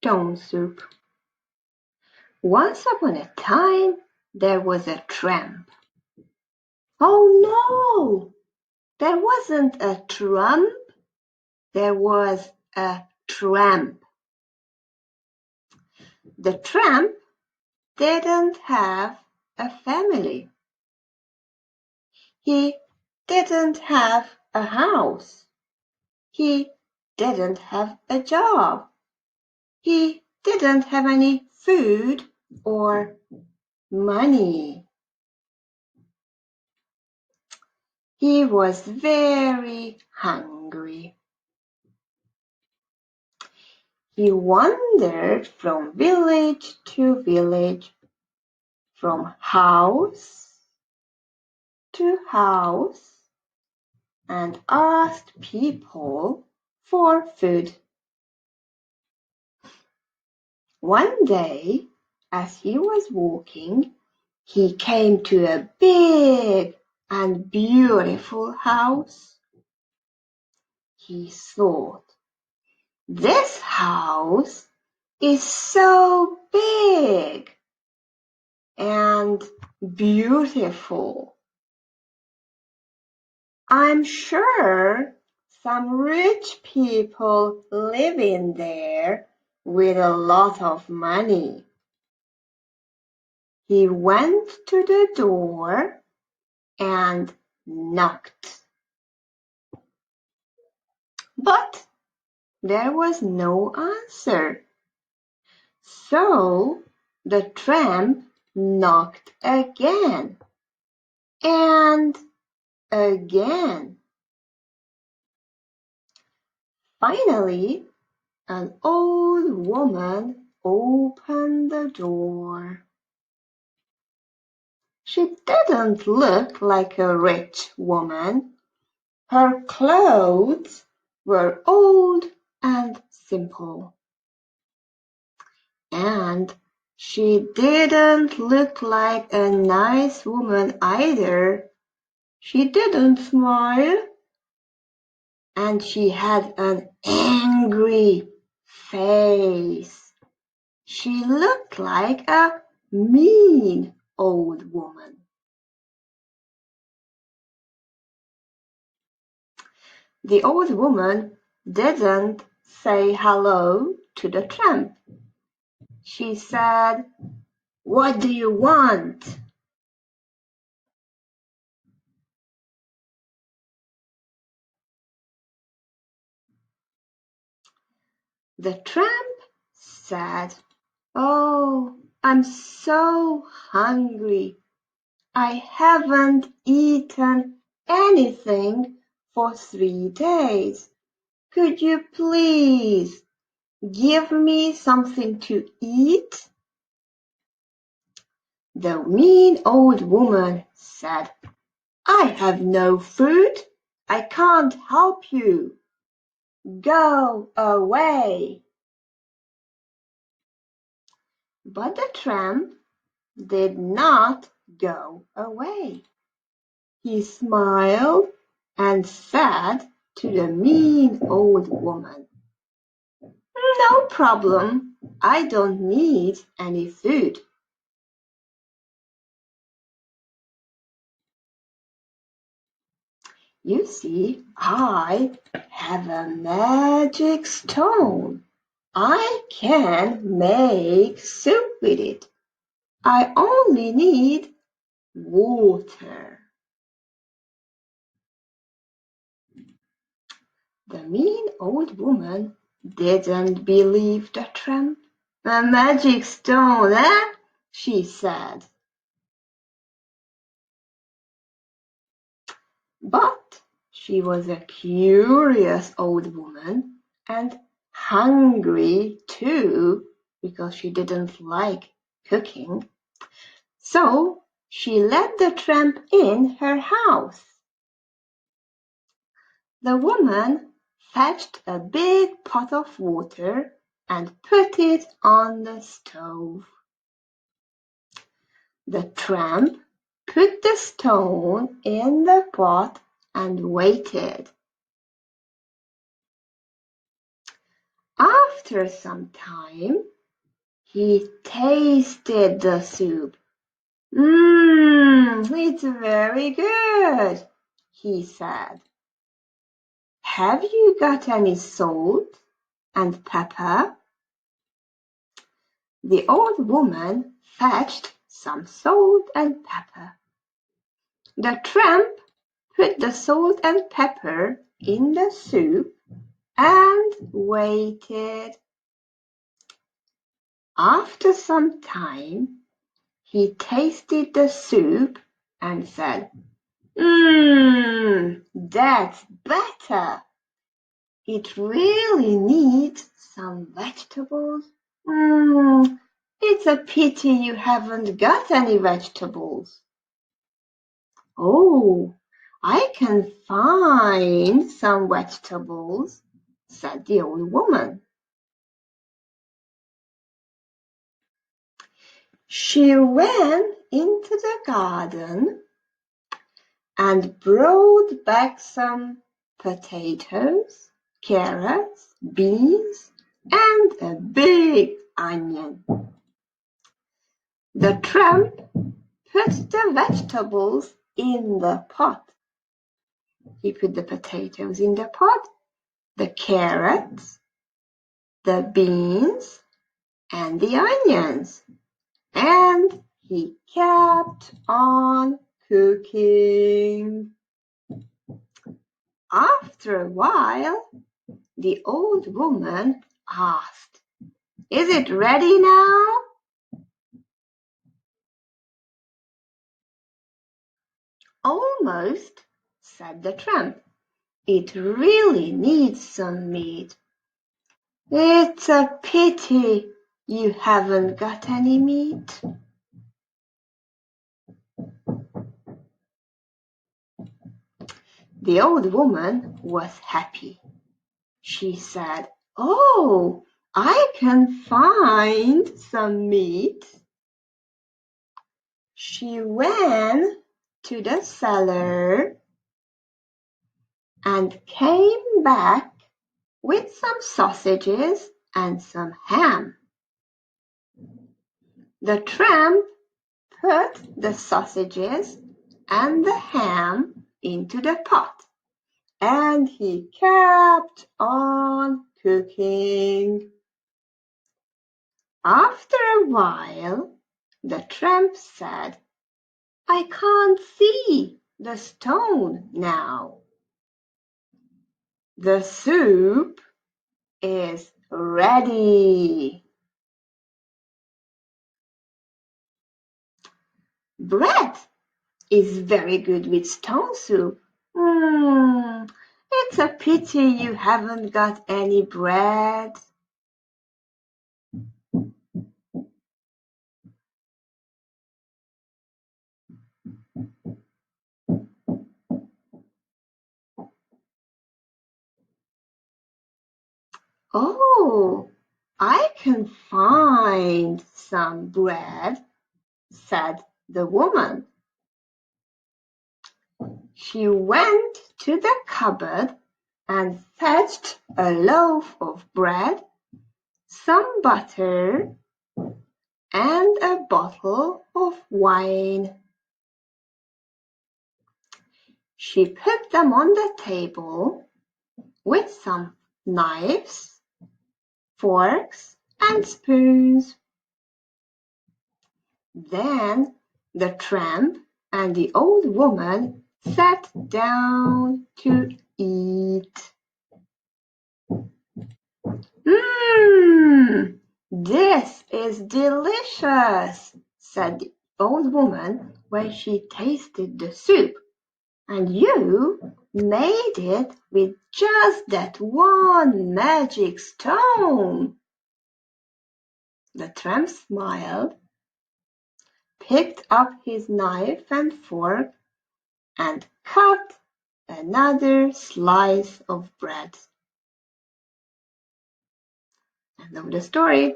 stone soup. Once upon a time, there was a tramp. Oh no! There wasn't a trump, there was a tramp. The tramp didn't have a family. He didn't have a house. He didn't have a job. He didn't have any food or money. He was very hungry. He wandered from village to village, from house to house, and asked people for food. One day, as he was walking, he came to a big and beautiful house. He thought, "This house is so big and beautiful. I'm sure some rich people live in there with a lot of money." He went to the door and knocked. But there was no answer. So the tramp knocked again and again. Finally, an old woman opened the door. She didn't look like a rich woman. Her clothes were old and simple. And she didn't look like a nice woman either. She didn't smile, and she had an angry face. She looked like a mean old woman. The old woman didn't say hello to the tramp. She said, "What do you want?" The tramp said, "Oh, I'm so hungry. I haven't eaten anything for 3 days. Could you please give me something to eat?" The mean old woman said, "I have no food. I can't help you. Go away." But the tramp did not go away. He smiled and said to the mean old woman, "No problem. I don't need any food." You see, I have a magic stone. I can make soup with it. I only need water. The mean old woman didn't believe the tramp. "A magic stone, eh?" she said. But she was a curious old woman and hungry too, because she didn't like cooking. So she let the tramp in her house. The woman fetched a big pot of water and put it on the stove. The tramp put the stone in the pot and waited. After some time, he tasted the soup. It's very good, he said. Have you got any salt and pepper? The old woman fetched some salt and pepper. The tramp put the salt and pepper in the soup and waited. After some time, he tasted the soup and said, that's better. It really needs some vegetables. It's a pity you haven't got any vegetables. Oh, I can find some vegetables, said the old woman. She went into the garden and brought back some potatoes, carrots, beans, and a big onion. The tramp put the vegetables in the pot. He put the potatoes in the pot, the carrots, the beans, and the onions, and he kept on cooking. After a while, the old woman asked, "Is it ready now?" "Almost," said the tramp. "It really needs some meat." "It's a pity you haven't got any meat." The old woman was happy. She said, "Oh, I can find some meat." She went to the cellar and came back with some sausages and some ham. The tramp put the sausages and the ham into the pot, and he kept on cooking. After a while, the tramp said, "I can't see the stone now." The soup is ready. Bread is very good with stone soup. It's a pity you haven't got any bread. "Oh, I can find some bread," said the woman. She went to the cupboard and fetched a loaf of bread, some butter, and a bottle of wine. She put them on the table with some knives, forks, and spoons. Then the tramp and the old woman sat down to eat. This is delicious," said the old woman when she tasted the soup. "And you made it with just that one magic stone." The tramp smiled, picked up his knife and fork, and cut another slice of bread. End of the story.